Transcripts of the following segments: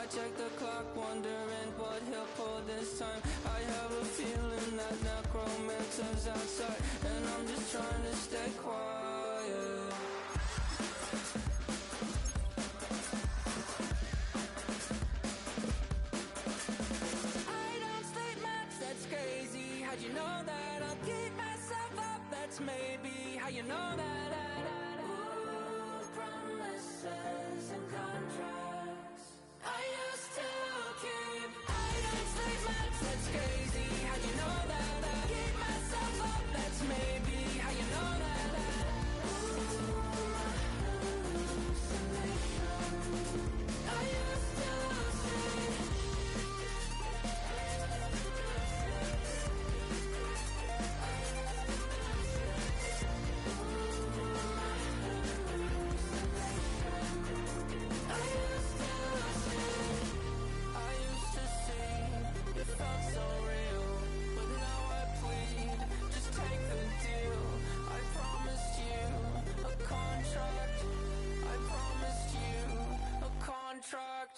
check the clock, wondering what he'll pull this time. I have a feeling that necromancer's outside, and I'm just trying to stay quiet. I don't sleep much, that's crazy. How'd you know that? I'll keep myself up, that's maybe how you know that. Ooh, promises and contracts I used to keep. I don't sleep much, that's crazy. How'd you know that? I'll keep myself up, that's maybe how you know that. Ooh, hallucination I used to see. Contract.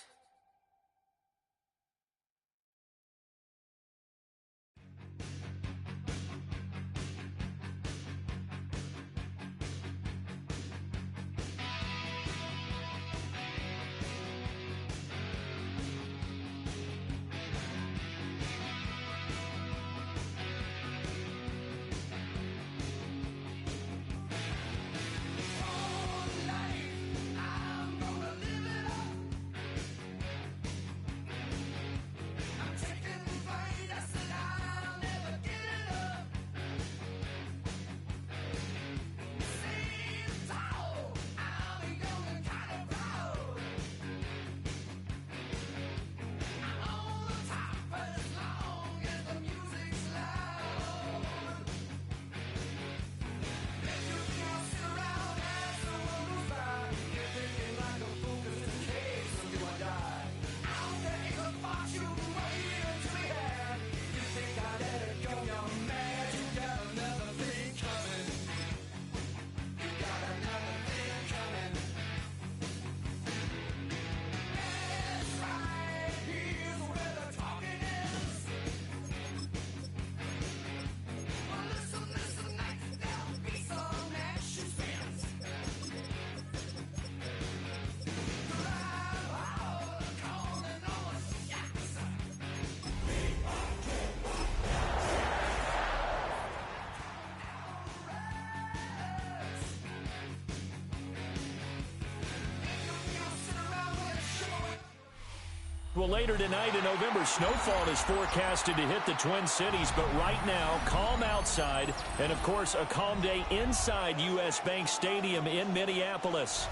Well, later tonight, a November snowfall is forecasted to hit the Twin Cities, but right now, calm outside, and of course, a calm day inside U.S. Bank Stadium in Minneapolis.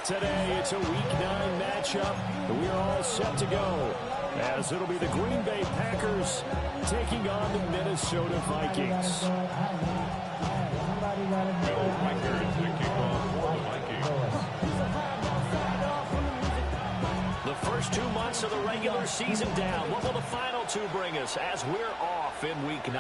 Today, it's a Week 9 matchup, and we're all set to go, as it'll be the Green Bay Packers taking on the Minnesota Vikings. The first 2 months of the regular season down. What will the final two bring us as we're off in Week 9?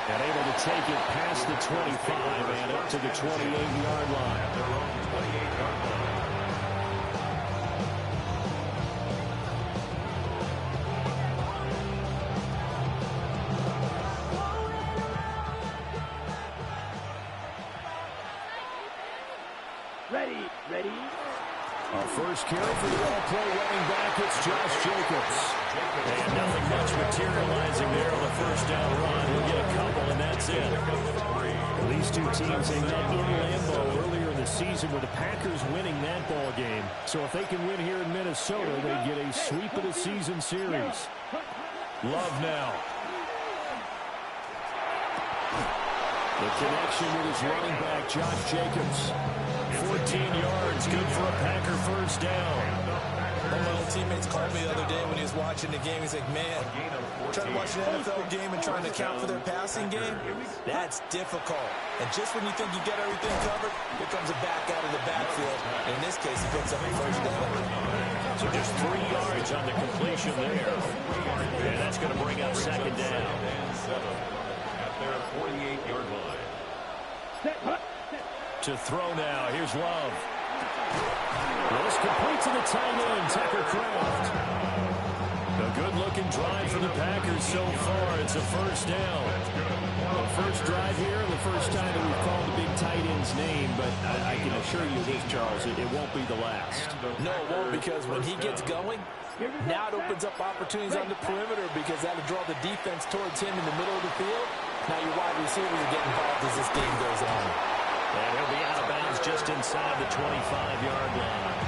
And able to take it past the 25 and up to the 28-yard line. Their own 28-yard line. Ready. Our first carry for the all-pro running back, it's Josh Jacobs. And nothing much materializing there on the first down run. We'll get a couple, and that's it. These two teams, they met in Lambeau earlier in the season with the Packers winning that ball game. So if they can win here in Minnesota, they get a sweep of the season series. Love now. The connection with his running back, Josh Jacobs. 14 yards, good for a Packer first down. One of my old teammates called me the other day when he was watching the game. He's like, man, trying to watch an NFL game and trying to account for their passing game, that's difficult. And just when you think you get everything covered, here comes a back out of the backfield. And in this case, he picks up a first down. So just 3 yards on the completion there. And that's going to bring up second down. At their 48-yard line. To throw now. Here's Love. This complete to the tight end, Tucker Kraft. A good-looking drive for the Packers so far. It's a first down. The first drive here, the first time that we've called the big tight end's name, but I can assure you this, Charles, it won't be the last. No, it won't, because when he gets going, now it opens up opportunities on the perimeter because that'll draw the defense towards him in the middle of the field. Now your wide receivers are getting involved as this game goes on. And he'll be out of bounds just inside the 25-yard line.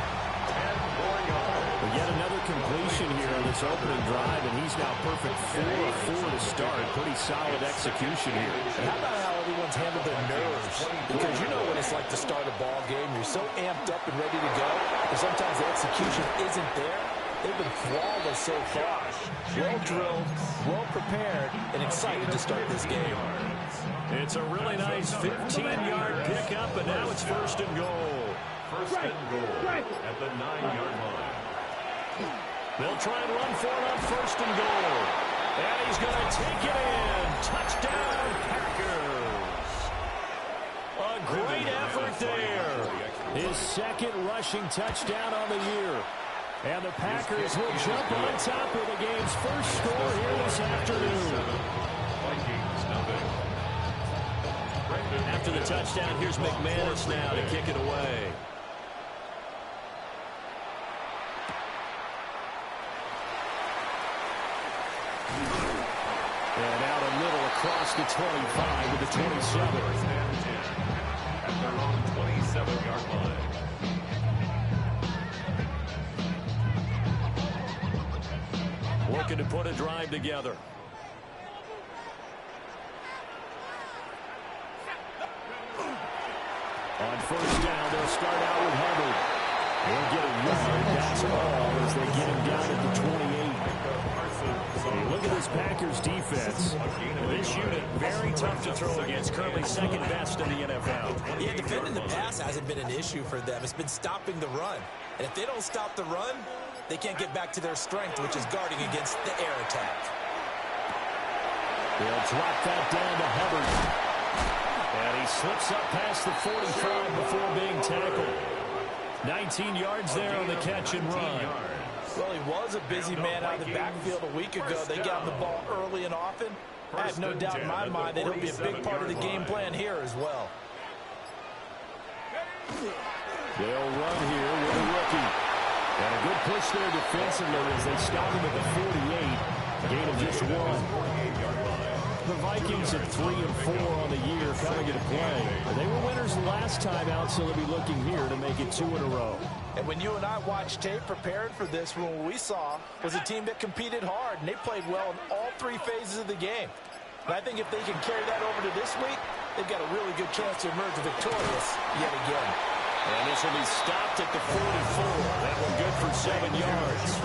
But yet another completion here on this opening drive, and he's now perfect 4-4 to start. Pretty solid execution here. And how about how everyone's handled their nerves? Because you know what it's like to start a ball game. You're so amped up and ready to go, but sometimes the execution isn't there. They've been flawless so far. Well drilled, well prepared, and excited to start this game. It's a really nice 15-yard pickup, and now it's first and goal. First and goal at the 9-yard line. They'll try and run for it on first and goal. And he's going to take it in. Touchdown, Packers. A great effort there. His second rushing touchdown on the year. And the Packers will jump on top of the game's first score here this afternoon. Vikings, nothing. After the touchdown, here's McManus now to kick it away. And out a middle across the 25 to the 27. First and 10 at their own 27-yard line. Looking to put a drive together. On first down, they'll start out with Hubbard. They'll get a yard. That's all as they get him down at the 28. Hey, look at this Packers defense. This unit, very tough to throw against. Currently second best in the NFL. Yeah, defending the pass hasn't been an issue for them. It's been stopping the run. And if they don't stop the run, they can't get back to their strength, which is guarding against the air attack. They'll drop that down to Hubbard. And he slips up past the 45 before being tackled. 19 yards there on the catch and run. Well, he was a busy man out of the backfield a week ago. They got the ball early and often. I have no doubt in my mind that he'll be a big part of the game plan here as well. They'll run here with a rookie. And a good push there defensively as they stop him at the 48. Gain of just one. The Vikings at 3-4 on the year coming into play. They were winners last time out, so they'll be looking here to make it 2 in a row. And when you and I watched tape prepared for this, what we saw was a team that competed hard, and they played well in all 3 phases of the game. And I think if they can carry that over to this week, they've got a really good chance to emerge victorious yet again. And this will be stopped at the 44. That one good for 7 yards.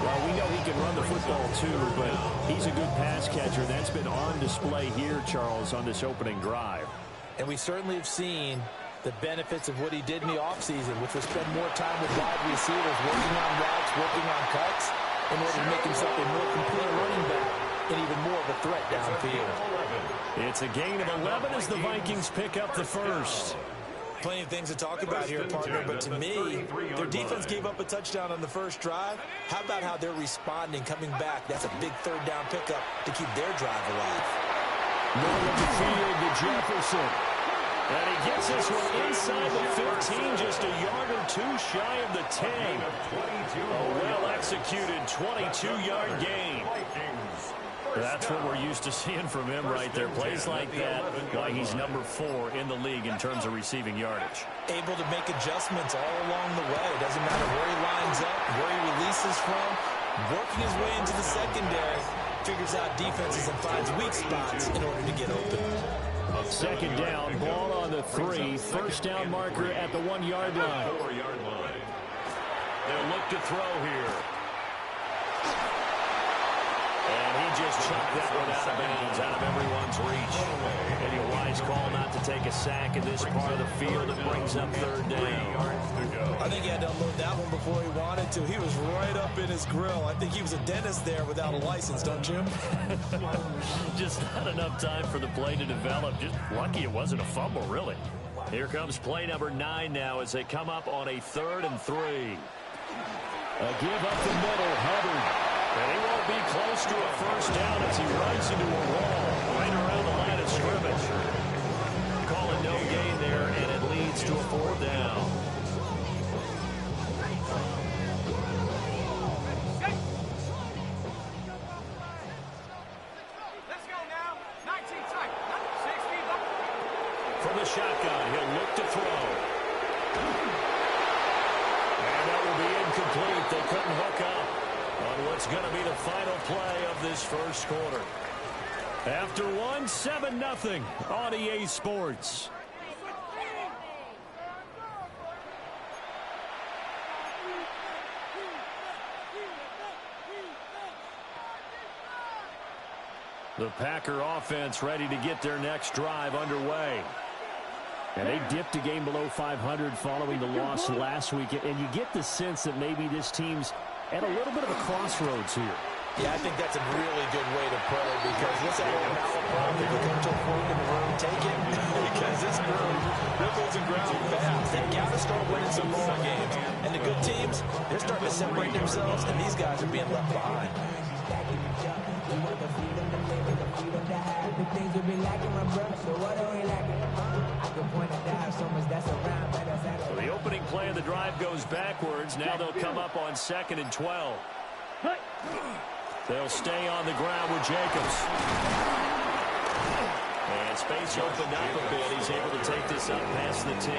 Well, we know he can run the football too, but he's a good pass catcher. That's been on display here, Charles, on this opening drive. And we certainly have seen the benefits of what he did in the offseason, which was spend more time with wide receivers, working on routes, working on cuts, in order to make himself a more complete running back and even more of a threat downfield. It's a gain of 11 as the Vikings pick up the first. Plenty of things to talk about here, partner, but to me, their defense gave up a touchdown on the first drive. How about how they're responding, coming back? That's a big third down pickup to keep their drive alive. Middle of the field to Jefferson. And he gets this one inside the 15, just a yard or 2 shy of the 10. A well-executed 22-yard gain. That's what we're used to seeing from him right there. Plays like that, why he's number 4 in the league in terms of receiving yardage. Able to make adjustments all along the way. It doesn't matter where he lines up, where he releases from. Working his way into the secondary, figures out defenses and finds weak spots in order to get open. Second down, ball on the 3. First down marker at the 1-yard line. 4-yard line. They'll look to throw here. And he just chucked that one out of bounds, out of everyone's reach. And a wise call not to take a sack in this part of the field. It brings up third down. I think he had to unload that one before he wanted to. He was right up in his grill. I think he was a dentist there without a license, don't you? Just not enough time for the play to develop. Just lucky it wasn't a fumble, really. Here comes play number 9 now as they come up on a 3rd and 3. A give up the middle, Hubbard. And he won't be close to a first down as he runs into a wall right around the line of scrimmage. Call it no gain there, and it leads to a 4th down. From the shotgun, he'll look to throw. And that will be incomplete. They couldn't hook up on what's going to be the final play of this first quarter. After one, 7-0 on EA Sports. The Packer offense ready to get their next drive underway. And they dipped a game below 500 following the loss last week. And you get the sense that maybe this team's at a little bit of a crossroads here. Yeah, I think that's a really good way to put it because this ain't a malaprop. If you come to a fork in the road, take it. Because this group ripples and ground fast. They've got to start winning some ball games. And the good teams, they're starting to separate themselves, and these guys are being left behind. So the opening play of the drive goes backwards. Now they'll come up on 2nd and 12. They'll stay on the ground with Jacobs. And space opened up a bit. He's able to take this up past the 10.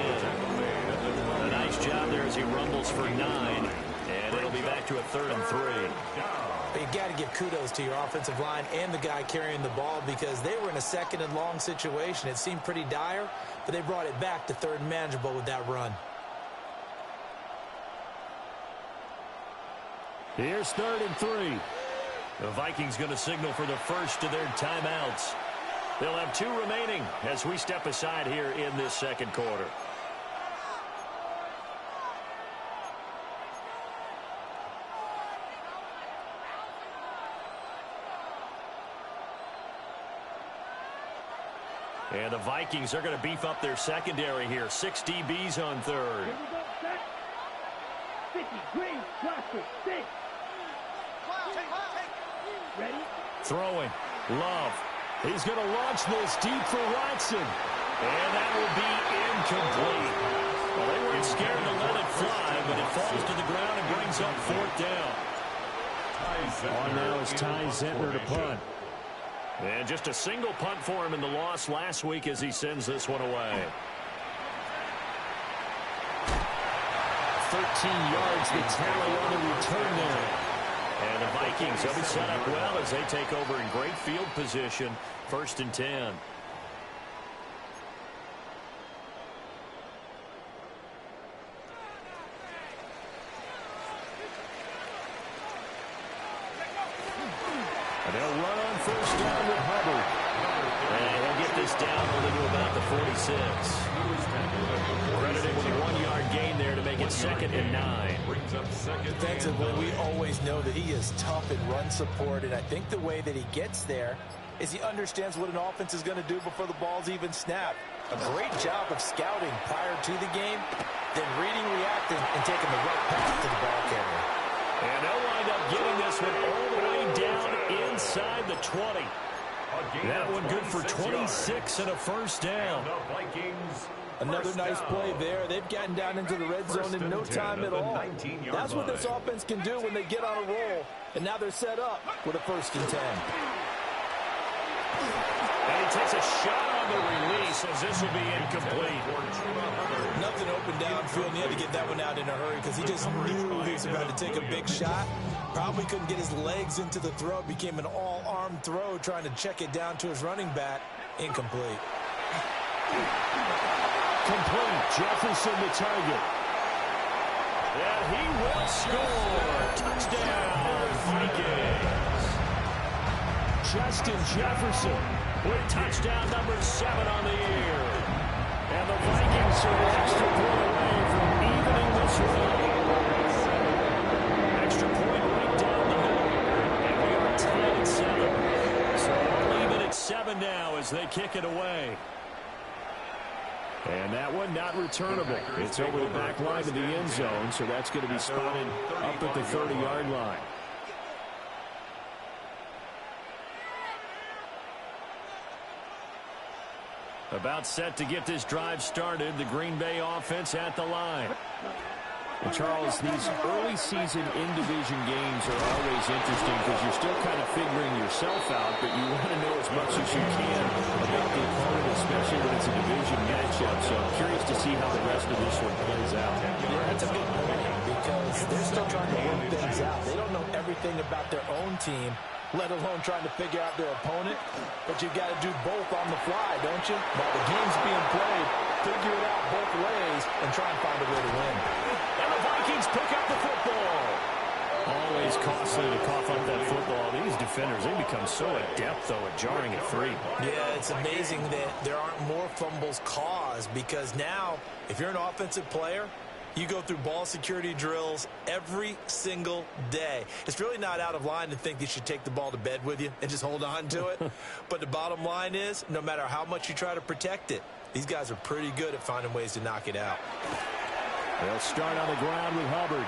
A nice job there as he rumbles for 9. And it'll be back to a 3rd and 3. But you got to give kudos to your offensive line and the guy carrying the ball because they were in a 2nd and long situation. It seemed pretty dire, but they brought it back to 3rd and manageable with that run. Here's 3rd and 3. The Vikings going to signal for the first of their timeouts. They'll have 2 remaining as we step aside here in this second quarter. And the Vikings are going to beef up their secondary here. 6 DBs on 3rd. Throwing. Love. He's going to launch this deep for Watson. And that will be incomplete. Well, they weren't scared to let it fly, but it falls to the ground and brings up 4th down. On now is Ty Zentner to punt. And just a single punt for him in the loss last week as he sends this one away. 13 yards, the tally on the return there. And the Vikings will be set up well as they take over in great field position. 1st and 10. And they'll run on 1st down with Hubbard. And he'll get this down only to about the 46. Credited with a 1-yard gain there to make it 2nd and 9. Defensively, we always know that he is tough in run support, and I think the way that he gets there is he understands what an offense is going to do before the ball's even snapped. A great job of scouting prior to the game, then reading, reacting, and taking the right path to the ball carrier. And they'll wind up getting this one all the way down inside the 20. That one good for 26 and a 1st down. Another nice play there. They've gotten down into the red zone in no time at all. That's what this offense can do when they get on a roll. And now they're set up with a 1st and 10. And he takes a shot on the release as this will be incomplete. Nothing open downfield, and he had to get that one out in a hurry because he just knew he was about to take a big shot. Probably couldn't get his legs into the throw. Became an all-arm throw trying to check it down to his running back. Incomplete. Complete. Jefferson the target. And he will score. Touchdown, Vikings. Justin Jefferson with touchdown number 7 on the year. And the Vikings are an extra point away from evening this run. Extra point right down the middle. And we are tied at 7. So we'll leave it at 7 now as they kick it away. And that one not returnable. It's over the back line to the end zone, so that's going to be spotted up at the 30-yard line. About set to get this drive started. The Green Bay offense at the line. And Charles, these early season in-division games are always interesting because you're still kind of figuring yourself out, but you want to know as much as you can about the opponent, especially when it's a division matchup. So I'm curious to see how the rest of this one plays out. Yeah, that's a good point because they're still trying to work things out. They don't know everything about their own team, let alone trying to figure out their opponent. But you've got to do both on the fly, don't you? While the game's being played, figure it out both ways and try and find a way to win. And the Vikings pick up the football. Always costly to cough up that football. These defenders, they become so adept, though, at jarring at free. Yeah, it's amazing that there aren't more fumbles caused because now, if you're an offensive player, you go through ball security drills every single day. It's really not out of line to think you should take the ball to bed with you and just hold on to it. But the bottom line is, no matter how much you try to protect it, these guys are pretty good at finding ways to knock it out. They'll start on the ground with Hubbard.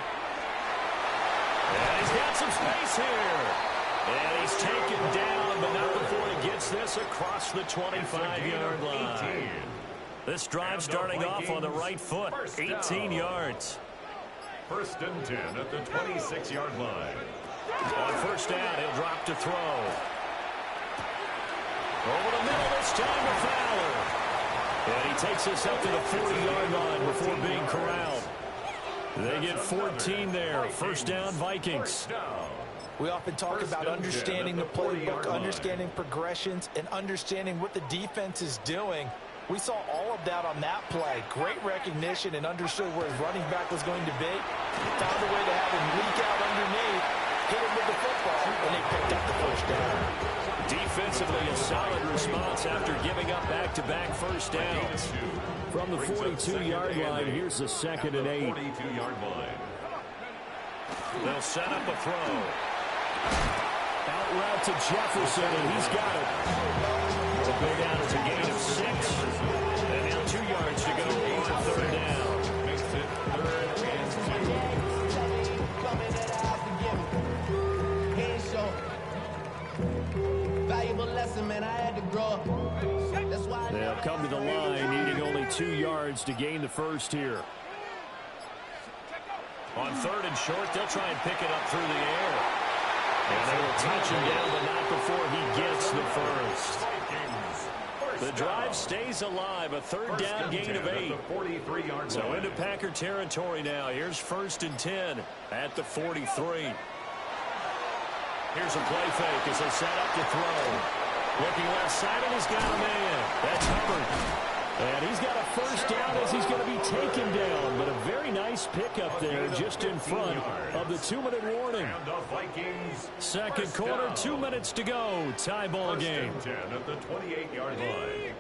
And he's got some space here. And he's taken down, but not before he gets this across the 25-yard line. This drive starting off on the right foot, 18 yards. First and 10 at the 26-yard line. On first down, he'll drop to throw. Over the middle this time to Fowler. And he takes us up to the 40-yard line before being corralled. They get 14 there. First down, Vikings. We often talk about understanding the playbook, understanding progressions, and understanding what the defense is doing. We saw all of that on that play. Great recognition and understood where his running back was going to be. Found a way to have him leak out underneath, hit him with the football, and they picked up the first down. Defensively, a solid response after giving up back-to-back first downs. From the 42-yard line, here's the 2nd and 8. 42-yard line. They'll set up a throw. Out route to Jefferson, and he's got it. It'll go down as a gain of 6. And now 2 yards to go on third down. Makes it 3rd and 2. Valuable lesson, man. I had to grow up. That's why They'll come to the line, needing only 2 yards to gain the first here. On third and short, they'll try and pick it up through the air. And they will touch him down, but not before he gets the first. The drive stays alive, a third down gain of 8. So into Packer territory now. Here's 1st and 10 at the 43. Here's a play fake as they set up to throw. Looking left side, and he's got a man. That's Hubbard. And he's got a first down as he's going to be taken down. But a very nice pickup there just in front of the 2-minute warning. Second quarter, 2 minutes to go. Tie ball game. 10 at the 28-yard line.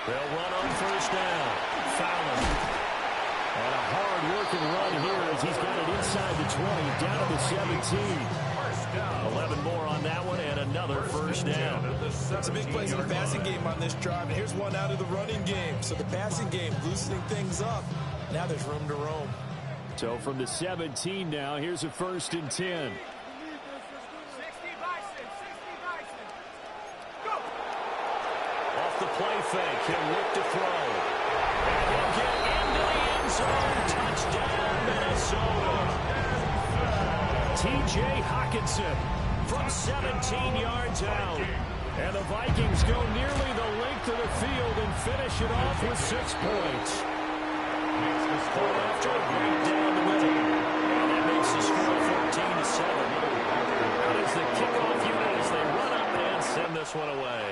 They'll run on first down. Fowler. And a hard-working run here as he's got it inside the 20, down to the 17. 11 more on that one, and another first down. It's a big play in the passing game on this drive, and here's one out of the running game. So the passing game loosening things up. Now there's room to roam. So from the 17 now, here's a 1st and 10. Off the play fake, he'll look to throw. And he'll get into the end zone. Touchdown, Minnesota. T.J. Hockenson from 17 yards out. And the Vikings go nearly the length of the field and finish it off with 6 points. After a break down the middle. And that makes the score 14-7. Out is the kickoff unit as they run up and send this one away.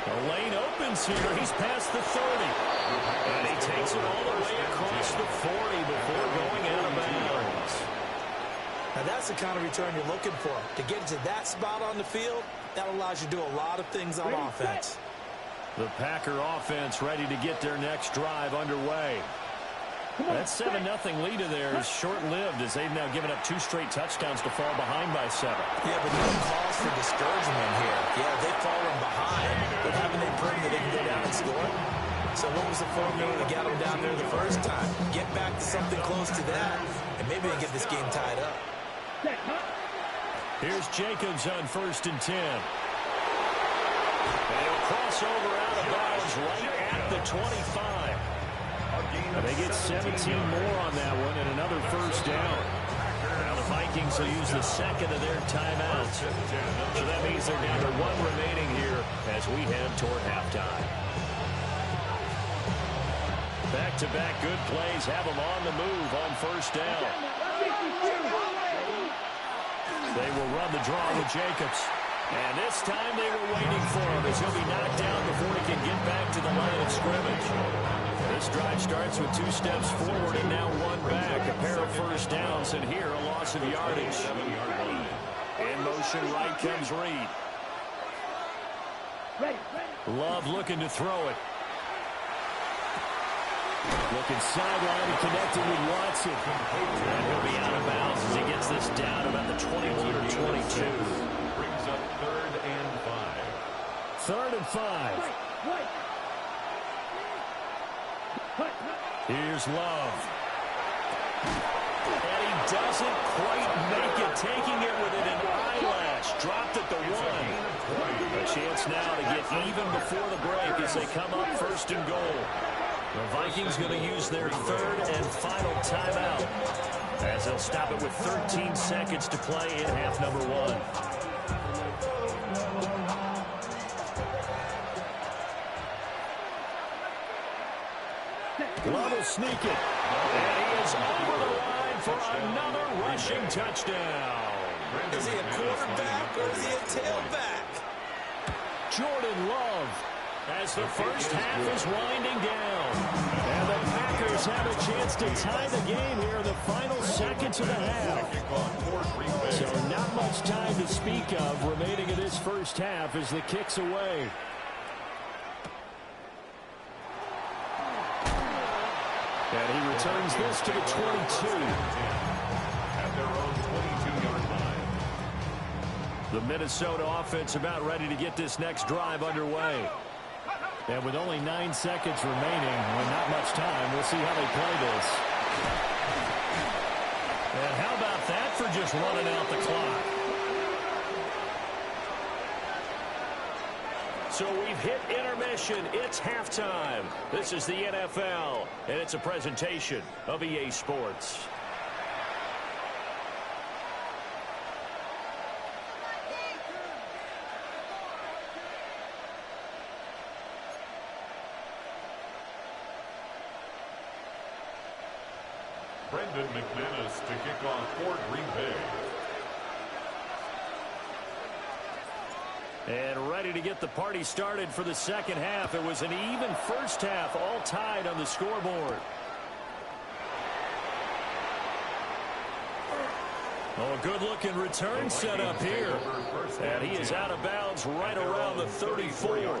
The lane opens here. He's past the 30. And he takes it all the way across the 40 before going out of bounds. Now that's the kind of return you're looking for. To get to that spot on the field, that allows you to do a lot of things on offense. The Packer offense ready to get their next drive underway. That 7-0 lead of theirs is short-lived as they've now given up 2 straight touchdowns to fall behind by 7. Yeah, but no cause for discouragement here. Yeah, they've fallen behind, but haven't they proven that they can go down and score? So what was the formula that got them down there the first time? Get back to something close to that, and maybe they get this game tied up. Here's Jacobs on 1st and 10. And he'll cross over out of bounds right at the 25. They get 17 more on that one and another first down. Now the Vikings will use the second of their timeouts. So that means they're down to 1 remaining here as we head toward halftime. Back-to-back good plays have them on the move on first down. They will run the draw with Jacobs. And this time they were waiting for him as he'll be knocked down before he can get back to the line of scrimmage. This drive starts with 2 steps forward and now 1 back. A pair of first downs, and here a loss of yardage. In motion, right comes Reed. Love looking to throw it. Looking sideline and connected with Watson. And he'll be out of bounds as he gets this down about the 21 or 22. Brings up 3rd and 5. 3rd and 5. Here's Love. And he doesn't quite make it, taking it within an eyelash. Dropped at the 1. A chance now to get even before the break as they come up 1st and goal. The Vikings going to use their 3rd and final timeout as they'll stop it with 13 seconds to play in half number 1. Love will sneak it. And he is over the line for another rushing touchdown. Is he a quarterback or is he a tailback? Jordan Love as the first half is winding down. And the Packers have a chance to tie the game here in the final seconds of the half. So not much time to speak of remaining in this first half as the kick's away. And he returns this to the 22. At their own 22-yard line. The Minnesota offense about ready to get this next drive underway. And with only 9 seconds remaining, with not much time, we'll see how they play this. And how about that for just running out the clock? So we've hit intermission. It's halftime. This is the NFL, and it's a presentation of EA Sports. Brendan McManus to kick off for Green Bay. And ready to get the party started for the second half. It was an even first half, all tied on the scoreboard. Oh, a good-looking return set up here. And he is out of bounds right around the 34.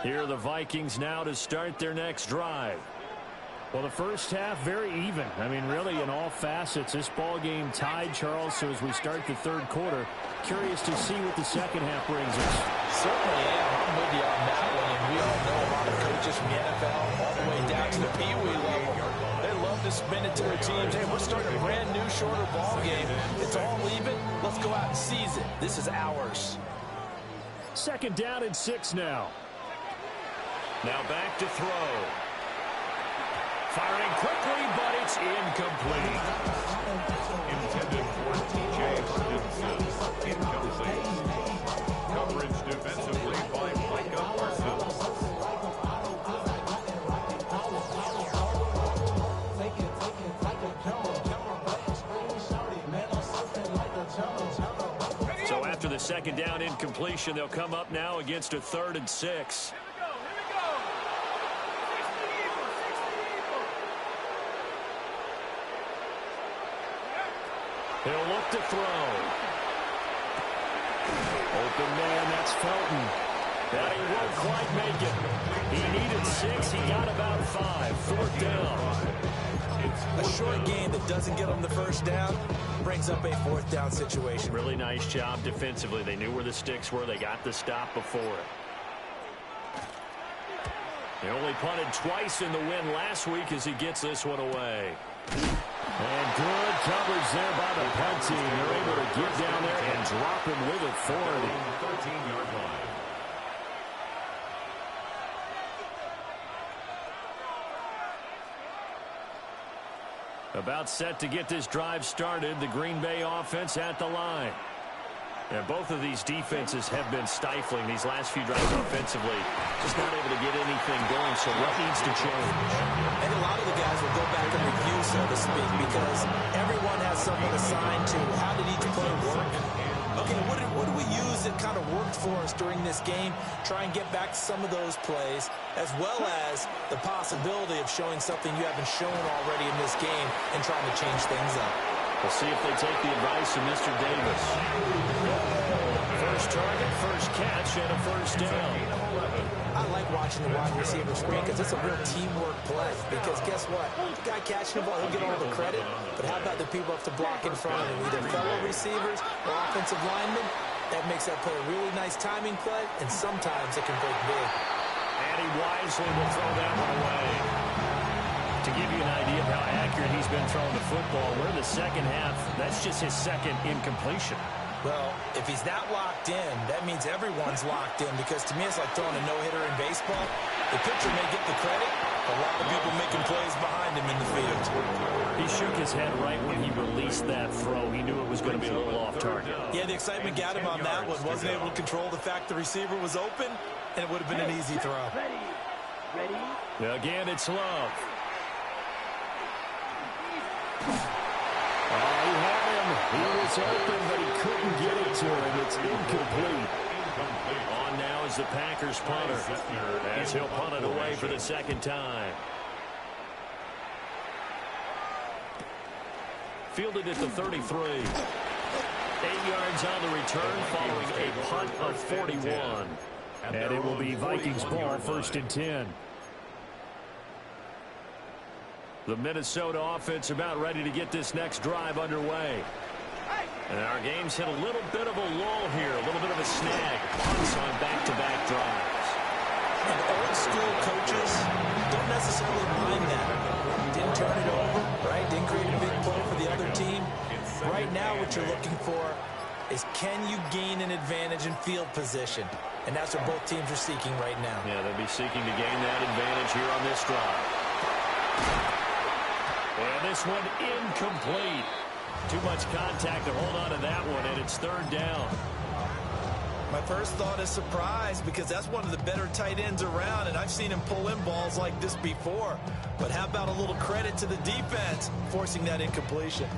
Here are the Vikings now to start their next drive. Well, the first half, very even. I mean, really, in all facets, this ball game tied, Charles. So as we start the third quarter, curious to see what the second half brings us. Certainly am. I'm with you on that one. And we all know a lot of coaches from the NFL all the way down to the Pee Wee level. They love to spin it to their teams. Hey, we're starting a brand new, shorter ball game. It's all even. Let's go out and seize it. This is ours. 2nd down and 6 now. Now back to throw. Firing quickly, but it's incomplete. Intended for T.J. Hawkinson. Incomplete. Coverage defensively by Micah Parsons. So after the 2nd down incompletion, they'll come up now against a 3rd and 6. He'll look to throw. Felton. But he won't quite make it. He needed 6. He got about 5. 4th down. A short game that doesn't get them the first down brings up a 4th down situation. Really nice job defensively. They knew where the sticks were. They got the stop before it. They only punted twice in the win last week as he gets this one away. And good coverage there by the punt team. They're able to get down there and drop him with authority. 13-yard line. About set to get this drive started. The Green Bay offense at the line. And both of these defenses have been stifling these last few drives offensively. Just not able to get anything going, so what needs to change? And a lot of the guys will go back and review, so to speak, because everyone has someone assigned to how did each play work. Okay, what do we use that kind of worked for us during this game? Try and get back to some of those plays, as well as the possibility of showing something you haven't shown already in this game and trying to change things up. We'll see if they take the advice of Mr. Davis. First target, first catch, and a first down. I like watching the wide receiver screen because it's a real teamwork play. Because guess what? The guy catching the ball, he'll get all the credit. But how about the people have to block in front of him, either fellow receivers or offensive linemen? That makes that play a really nice timing play, and sometimes it can break big. And he wisely will throw that one away. To give you an idea of how accurate he's been throwing the football, we're in the second half. That's just his second incompletion. Well, if he's that locked in, that means everyone's locked in, because to me it's like throwing a no-hitter in baseball. The pitcher may get the credit, a lot of people making plays behind him in the field. He shook his head right when he released that throw. He knew it was going to be a little off target. Yeah, the excitement got him on that one. Wasn't able to control the fact the receiver was open, and it would have been an easy throw. Ready? Again, it's Love. Oh, he had him. He was open, but he couldn't get it to him. It's incomplete. On now is the Packers punter, as he'll punt it away for the second time. Fielded at the 33. 8 yards on the return following a punt of 41. And it will be Vikings ball, 1st and 10. The Minnesota offense about ready to get this next drive underway. And our game's hit a little bit of a lull here, a little bit of a snag. Punts on back-to-back drives. And old-school coaches don't necessarily mind that. Didn't turn it over, right? Didn't create a big play for the other team. Right now what you're looking for is, can you gain an advantage in field position? And that's what both teams are seeking right now. Yeah, they'll be seeking to gain that advantage here on this drive. And this one incomplete. Too much contact to hold on to that one, and it's 3rd down. My first thought is surprise, because that's one of the better tight ends around, and I've seen him pull in balls like this before. But how about a little credit to the defense forcing that incompletion?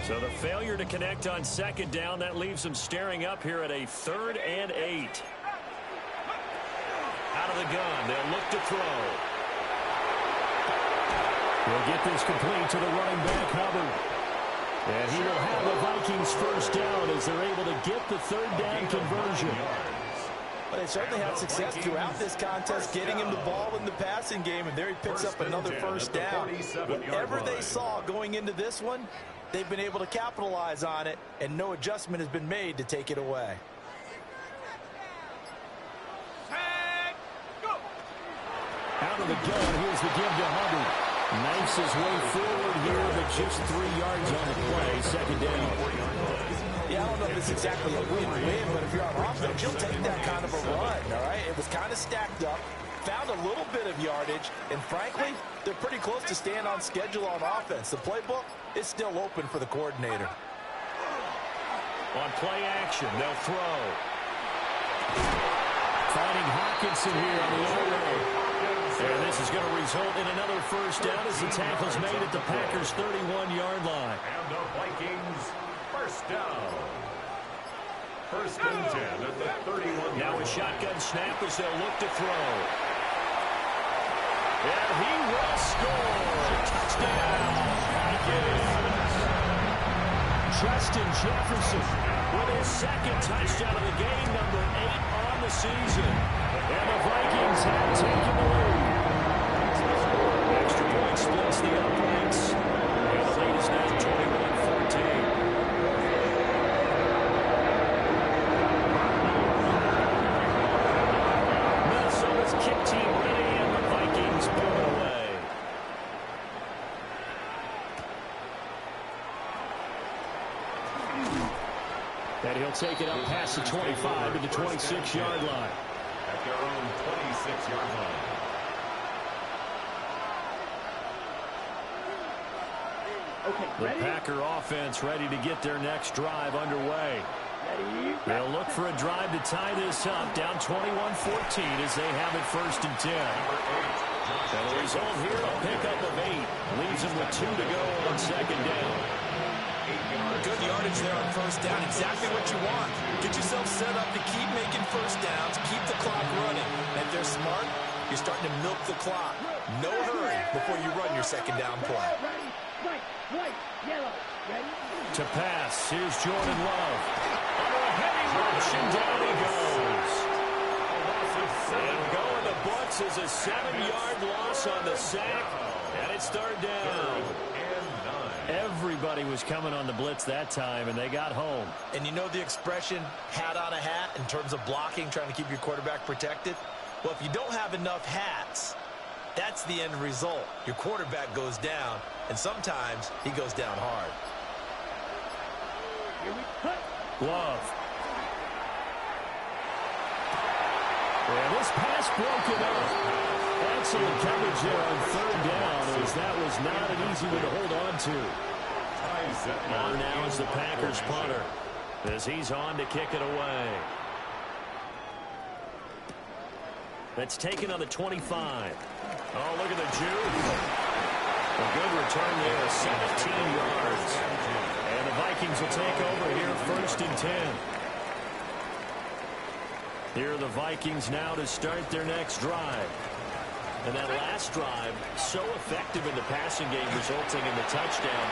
So the failure to connect on 2nd down, that leaves them staring up here at a 3rd and 8. Out of the gun, they'll look to throw. He'll get this complete to the running back, Hubbard. And he will have the Vikings first down as they're able to get the 3rd down conversion. But they certainly had success throughout this contest, getting him the ball in the passing game, and there he picks up another first down. Whatever they saw going into this one, they've been able to capitalize on it, and no adjustment has been made to take it away. Out of the gun, here's the give to Hubbard. Knifes his way forward here, but just 3 yards on the play. 2nd down. Yeah, I don't know if it's exactly a win-win, but if you're on offense, you'll take that kind of a run, all right? It was kind of stacked up, found a little bit of yardage, and frankly, they're pretty close to staying on schedule on offense. The playbook is still open for the coordinator. On play action, they'll throw. Finding Hawkinson here on the other. And this is going to result in another first down as the tackle's made at the Packers' 31-yard line. And the Vikings first down. 1st and 10 at the 31. Now a shotgun snap as they'll look to throw. And he will score. Touchdown, Vikings. Justin Jefferson with his second touchdown of the game, number 8 on the season. And the Vikings have taken the lead. Extra point splits the uprights. And the lead is now 21-14. Minnesota's kick team ready, and the Vikings move it away. And he'll take it up past the 25 to the 26-yard line. At their own 26-yard line. The Packer offense ready to get their next drive underway. They'll look for a drive to tie this up, down 21-14 as they have it 1st and 10. And the result here, a pickup of 8. Leaves them with 2 to go on 2nd down. Good yardage there on 1st down. Exactly what you want. Get yourself set up to keep making 1st downs, keep the clock running. And if they're smart, you're starting to milk the clock. No hurry before you run your 2nd down play. To pass, here's Jordan Love. Under a heavy rush, and down he goes. And going the books is a 7-yard loss on the sack, and it's 3rd down. Everybody was coming on the blitz that time, and they got home. And you know the expression, hat on a hat, in terms of blocking, trying to keep your quarterback protected? Well, if you don't have enough hats, that's the end result. Your quarterback goes down, and sometimes he goes down hard. Love. And this pass broken up. Excellent coverage there on 3rd down, as that was not an easy one to hold on to. On now is the Packers punter, as he's on to kick it away. That's taken on the 25. Oh, look at the juke. A good return there, 17 yards. And the Vikings will take over here 1st and 10. Here are the Vikings now to start their next drive. And that last drive, so effective in the passing game, resulting in the touchdown.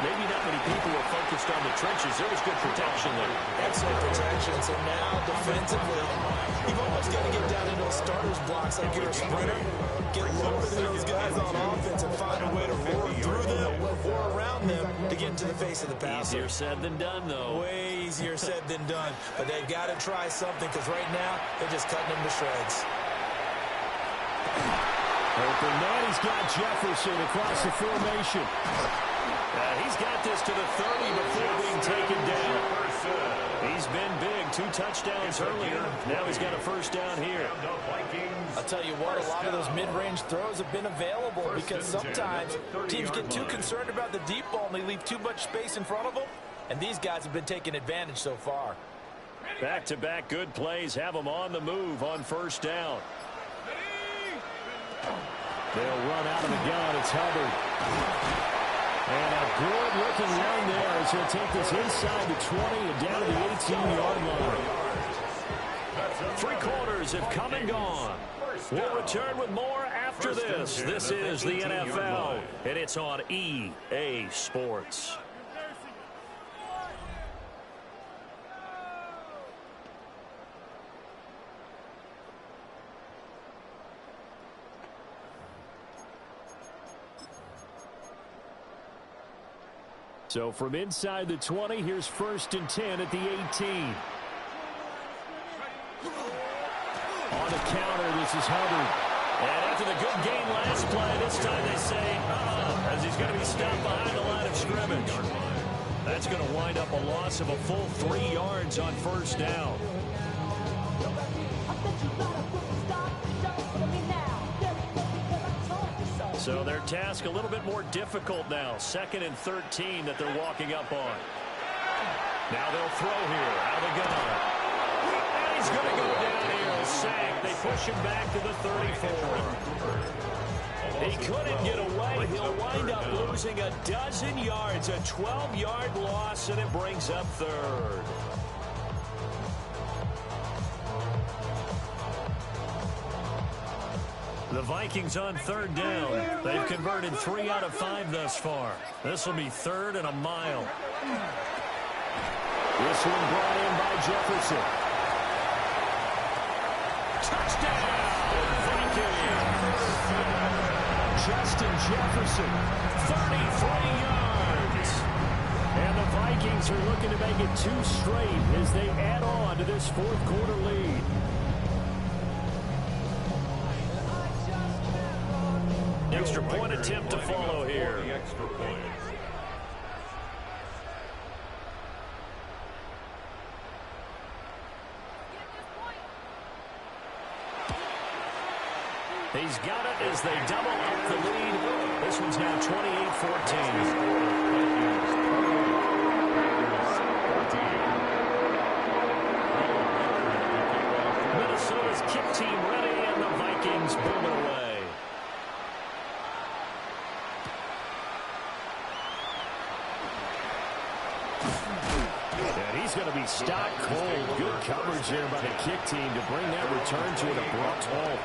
Maybe not many people were focused on the trenches. There was good protection there. Excellent protection. So now, defensively, you've almost got to get down into those starters blocks like you're a sprinter. Get lower than those guys on offense and find a way to roar through them or around them to get into the face of the passer. Easier said than done, though. Way easier said than done. But they've got to try something, because right now, they're just cutting them to shreds. Open man, he's got Jefferson across the formation. He's got this to the 30 before being taken down. He's been big, 2 touchdowns earlier. Now he's got a 1st down here. I'll tell you what, a lot of those mid-range throws have been available, because sometimes teams get too concerned about the deep ball and they leave too much space in front of them. And these guys have been taking advantage so far. Back-to-back good plays have them on the move on 1st down. They'll run out of the gun. It's Hubbard. And a good-looking run there as he'll take this inside the 20 and down to the 18-yard line. 3 quarters have come and gone. We'll return with more after this. This is the NFL, and it's on EA Sports. So from inside the 20, here's 1st and 10 at the 18. On the counter, this is Hubbard. And after the good game last play, this time they say, as he's going to be stopped behind the line of scrimmage. That's going to wind up a loss of a full 3 yards on 1st down. So their task a little bit more difficult now. 2nd and 13 that they're walking up on. Now they'll throw here out of the gun. And he's going to go down here. A sack. They push him back to the 34. He couldn't get away. He'll wind up losing a dozen yards. A 12-yard loss, and it brings up 3rd. The Vikings on 3rd down. They've converted 3 out of 5 thus far. This will be 3rd and a mile. This one brought in by Jefferson. Touchdown, Vikings! Justin Jefferson, 33 yards. And the Vikings are looking to make it 2 straight as they add on to this fourth quarter lead. Extra point attempt to follow here. Extra point. He's got it as they double up the lead. This one's now 28-14. Minnesota's kick team ready, and the Vikings boom it away. And he's going to be stopped cold. Good coverage there by the kick team to bring that return to an abrupt halt.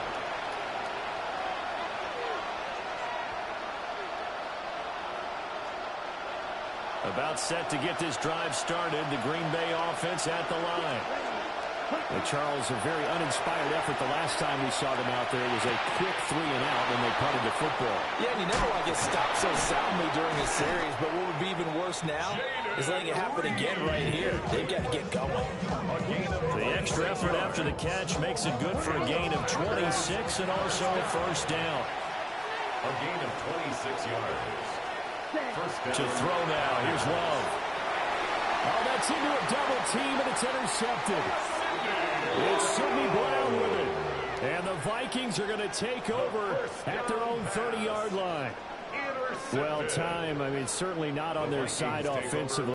About set to get this drive started. The Green Bay offense at the line. Well, Charles, a very uninspired effort the last time we saw them out there. It was a quick 3 and out when they punted the football. Yeah, and you never want to get stopped so soundly during a series, but what would be even worse now is letting it happen again right here. They've got to get going. The extra effort after the catch makes it good for a gain of 26 and also a first down. A gain of 26 yards. To throw now. Here's Love. Oh, that's into a double team, and it's intercepted. It's Sidney Brown with it. And the Vikings are going to take over at their own 30-yard line. Well, time, I mean, certainly not on their side offensively.